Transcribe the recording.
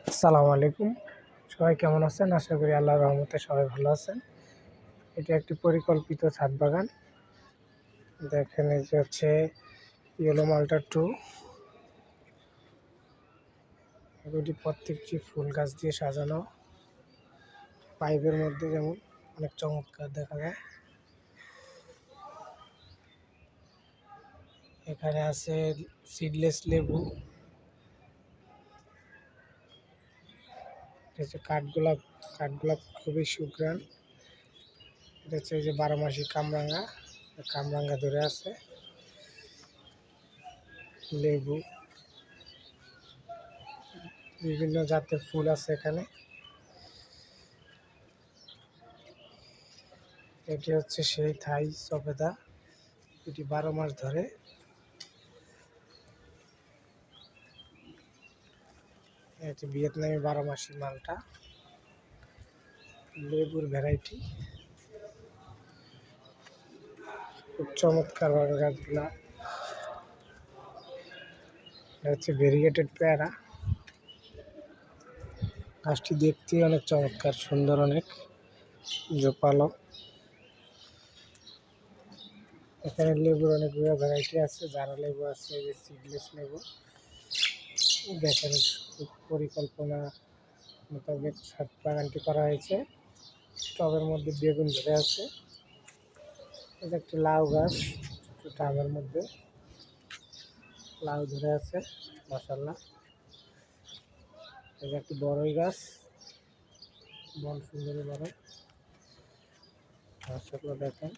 আসসালামু আলাইকুম। সবাই কেমন আছেন? আশা করি আল্লাহর রহমতে সবাই ভালো আছেন। এটা একটি পরিকল্পিত ছাদ বাগান। দেখেন এই যে হচ্ছে ইয়েলো মাল্টা 2। এগুলি প্রত্যেকটি ফুল গাছ দিয়ে সাজানো, পাইপের মধ্যে যেমন অনেক চমৎকার দেখা যায়। এখানে আছে সিডলেস লেবু, এটা হচ্ছে কাঠগোলাপ। কাঠগোলাপ খুবই সুঘ্রাণ। এটা হচ্ছে এই যে 12 মাসি কামরাঙা, কামরাঙা ধরে আছে। লেবু, বিভিন্ন জাতের ফুল আছে এখানে। এটি হচ্ছে সেই থাই সফেদা, এটি 12 মাস ধরে। এটি ভিয়েতনামি 12 মাসি মালটা। লেবুর ভ্যারাইটি, খুব চমৎকার ভাবে গাছগুলা। এটা হচ্ছে ভেরিগেটেড পেয়ারা। গাছটি দেখতে অনেক চমৎকার, সুন্দর, অনেক জোপালো। এখানে লেবুর অনেকগুলো ভ্যারাইটি আছে, জারা লেবু আছে, সিডলেস লেবু। দেখেন খুব পরিকল্পনা মোতাবেক ছাদ বাগানটি করা হয়েছে। টবের মধ্যে বেগুন ধরে আছে। এটা একটি লাউ গাছ, টবের মধ্যে লাউ ধরে আছে, মাশাআল্লাহ। এটা একটি বড়ই গাছ, বন সুন্দরী বড়ই, মাশাআল্লাহ। দেখেন